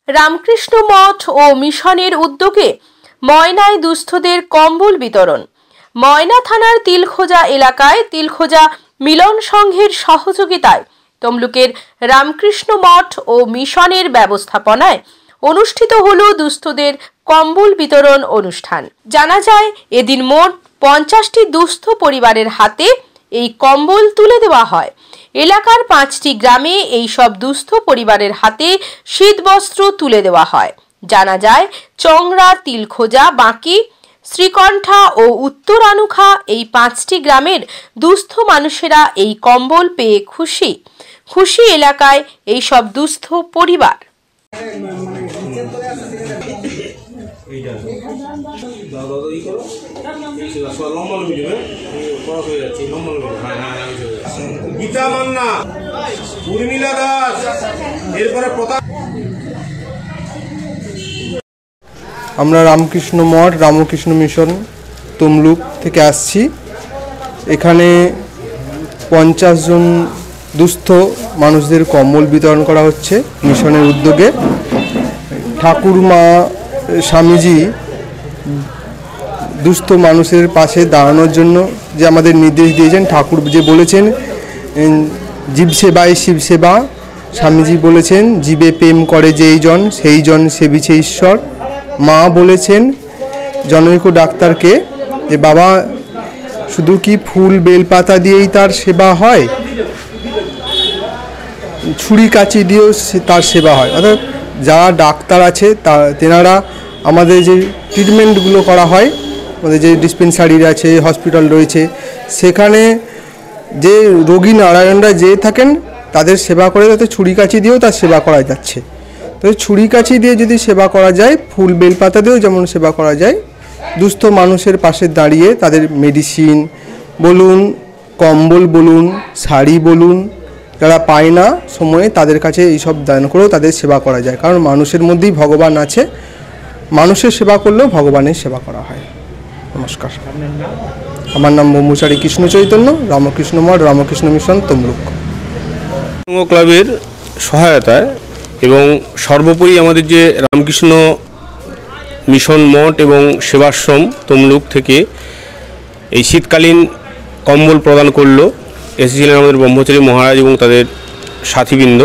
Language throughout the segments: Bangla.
রামকৃষ্ণ মঠ ও মিশনের উদ্যোগে ময়নায় দুস্থদের কম্বল বিতরণ। ময়না থানার তিলখোজা এলাকায় তিলখোজা মিলন সংঘের সহযোগিতায় তমলুকের রামকৃষ্ণ মঠ ও মিশনের ব্যবস্থাপনায় অনুষ্ঠিত হলো দুস্থদের কম্বল বিতরণ অনুষ্ঠান। জানা যায়, এদিন মোট 50টি দুস্থ পরিবারের হাতে এই কম্বল তুলে দেওয়া হয়। এলাকার 5টি গ্রামে এই সব দুস্থ পরিবারের হাতে শীতবস্ত্র তুলে দেওয়া হয়। জানা যায়, চংরা, তিলখোজা, বাঁকি, শ্রীকণ্ঠা ও উত্তর আনুখা এই 5টি গ্রামের দুস্থ মানুষেরা এই কম্বল পেয়ে খুশি এলাকায় এই সব দুস্থ পরিবার। গীতা মান্না, উর্মিলা দাস, এরপরে আমরা রামকৃষ্ণ মঠ রামকৃষ্ণ মিশন তমলুক থেকে আসছি। এখানে 50 জন দুস্থ মানুষদের কম্বল বিতরণ করা হচ্ছে মিশনের উদ্যোগে। ঠাকুরমা স্বামীজি দুস্থ মানুষের পাশে দাঁড়ানোর জন্য যে আমাদের নির্দেশ দিয়েছেন, ঠাকুর যে বলেছেন জীব সেবায় শিব সেবা, স্বামীজি বলেছেন জীবে প্রেম করে যেই জন সেই জন সেবিছে ঈশ্বর। মা বলেছেন জনৈক ডাক্তারকে যে বাবা শুধু কি ফুল বেলপাতা দিয়েই তার সেবা হয়, ছুরি কাঁচি দিয়েও তার সেবা হয়। অর্থাৎ যারা ডাক্তার আছে তেনারা আমাদের যে ট্রিটমেন্টগুলো করা হয়, আমাদের যে ডিসপেন্সারি আছে, হসপিটাল রয়েছে, সেখানে যে রোগী নারায়ণরা যে থাকেন তাদের সেবা করে, তাতে ছুরি কাঁচি দিয়েও তার সেবা করা যাচ্ছে। তো ছুরি কাঁচি দিয়ে যদি সেবা করা যায়, ফুল বেলপাতা দিয়েও যেমন সেবা করা যায়, দুস্থ মানুষের পাশে দাঁড়িয়ে তাদের মেডিসিন বলুন, কম্বল বলুন, শাড়ি বলুন, যারা পায় না সময়ে তাদের কাছে এইসব দান করেও তাদের সেবা করা যায়। কারণ মানুষের মধ্যেই ভগবান আছে, মানুষের সেবা করলেও ভগবানের সেবা করা হয়। নমস্কার, আমার নাম ব্রহ্মচারী কৃষ্ণ চৈতন্য, রামকৃষ্ণ মঠ রামকৃষ্ণ মিশন তমলুক ক্লাবের সহায়তায় এবং সর্বোপরি আমাদের যে রামকৃষ্ণ মিশন মঠ এবং সেবাশ্রম তমলুক থেকে এই শীতকালীন কম্বল প্রদান করলো। এসেছিলেন আমাদের ব্রহ্মচারী মহারাজ এবং তাদের সাথীবৃন্দ।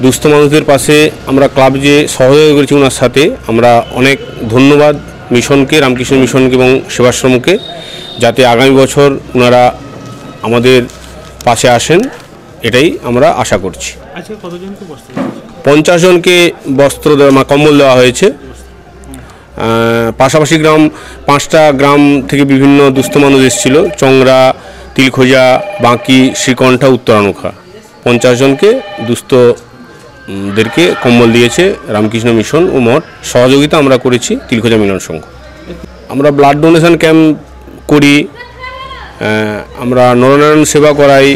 দুস্থ মানুষদের পাশে আমরা ক্লাব যে সহযোগিতা করেছি ওনার সাথে, আমরা অনেক ধন্যবাদ মিশনকে, রামকৃষ্ণ মিশনকে এবং সেবাশ্রমকে, যাতে আগামী বছর ওনারা আমাদের পাশে আসেন, এটাই আমরা আশা করছি। 50 জনকে বস্ত্র কম্বল দেওয়া হয়েছে। পাশাপাশি 5টা গ্রাম থেকে বিভিন্ন দুস্থ মানুষ এসেছিল, চংরা, তিলখোজা, বাঁকি, শ্রীকণ্ঠা, উত্তর আনুখা। 50 জনকে দুস্থদেরকে কম্বল দিয়েছে রামকৃষ্ণ মিশন ও মঠ। সহযোগিতা আমরা করেছি তিলখোজা মিলন সংঘ। আমরা ব্লাড ডোনেশন ক্যাম্প করি, আমরা নরনারায়ণ সেবা করাই,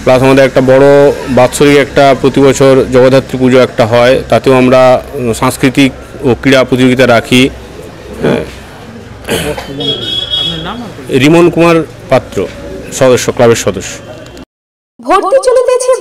প্লাস আমাদের একটা বড় বাৎসরিক একটা প্রতি বছর জগদ্ধাত্রী পুজো একটা হয়, তাতেও আমরা সাংস্কৃতিক ও ক্রীড়া প্রতিযোগিতা রাখি। রিমন কুমার পাত্র, সদস্য, ক্লাবের সদস্য।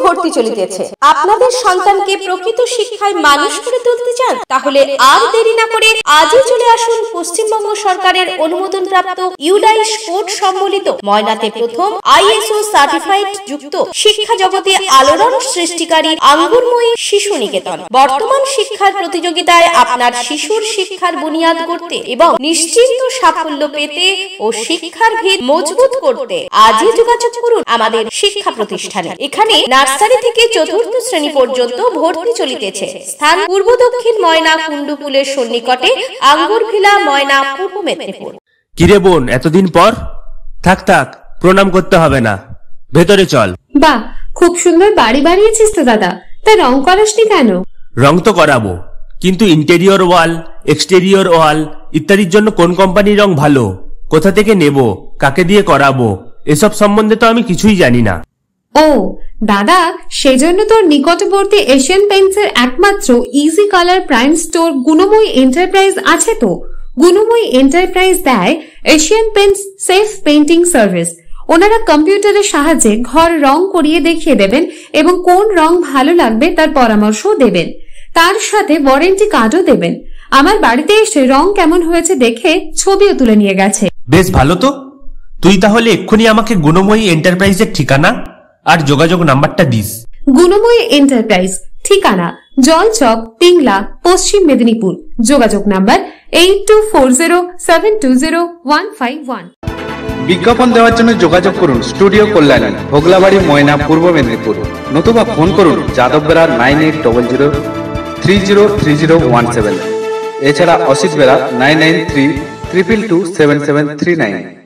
ভর্তি চলিতেছে। আপনাদের সন্তানকে প্রকৃত শিক্ষায় মানুষ করে তুলতে চান? তাহলে আর দেরি না করে আজই চলে আসুন পশ্চিমবঙ্গ সরকারের অনুমোদনপ্রাপ্ত ইউডাইস কোড সম্বলিত ময়নাতে প্রথম ISO সার্টিফাইড যুক্ত শিক্ষা জগতে আলোড়ন সৃষ্টিকারী আঙ্গুরময়ী শিশু নিকেতন। বর্তমান শিক্ষার প্রতিযোগিতায় আপনার শিশুর শিক্ষার বুনিয়াদ করতে এবং নিশ্চিন্ত সাফল্য পেতে ও শিক্ষার ভিত মজবুত করতে আজই যোগাযোগ করুন আমাদের শিক্ষা প্রতিষ্ঠানে। এখানে নার্সারি থেকে 4র্থ শ্রেণী পর্যন্ত ভর্তি চলিতেছে। স্থান পূর্ব দক্ষিণ ময়না কুন্ডুপুলের সন্নিকটে, আঙ্গুরভিলা, ময়না, পূর্ব মেদিনীপুর। কিরে বোন, এতদিন পর? থাক, প্রণাম করতে হবে না, ভেতরে চল। বাহ, খুব সুন্দর বাড়ি বানিয়েছিস তো দাদা, তা রং করাসনি কেন? রং তো করাবো, কিন্তু ইন্টেরিয়র ওয়াল, এক্সটেরিয়র ওয়াল ইত্যাদির জন্য কোন কোম্পানির রং ভালো, কোথা থেকে নেব, কাকে দিয়ে করাবো, এসব সম্বন্ধে তো আমি কিছুই জানি না। ও দাদা, সেজন্য তোর নিকটবর্তী এশিয়ান পেইন্টস এর একমাত্র easy colour prime store Gunamoyee enterprise আছে তো। গুণময়ী এন্টারপ্রাইজ দেয় Asian Paints safe painting service. ওনারা কম্পিউটারের সাহায্যে ঘর রং করিয়ে দেখিয়ে দেবেন এবং কোন রং ভালো লাগবে তার পরামর্শ দেবেন। তার সাথে ওয়ারেন্টি কার্ডও দেবেন। আমার বাড়িতে এসে রং কেমন হয়েছে দেখে ছবিও তুলে নিয়ে গেছে। বেশ ভালো তো। তুই তাহলে এক্ষুনি আমাকে গুণময়ী এন্টারপ্রাইজের ঠিকানা আর যোগাযোগ নাম্বারটা দিস। গুণময়ী এন্টারপ্রাইজ, ঠিকানা জলচক, পিংলা, পশ্চিম মেদিনীপুর। যোগাযোগ নাম্বার 8240720151। বিজ্ঞাপন দেওয়ার জন্য যোগাযোগ করুন স্টুডিও কল্যাণী, ভোগলাবাড়ি, ময়না, পূর্ব মেদিনীপুর। নতুবা ফোন করুন যাদব বেরা 9800303017। এছাড়া অসিত বেরা 9932227739।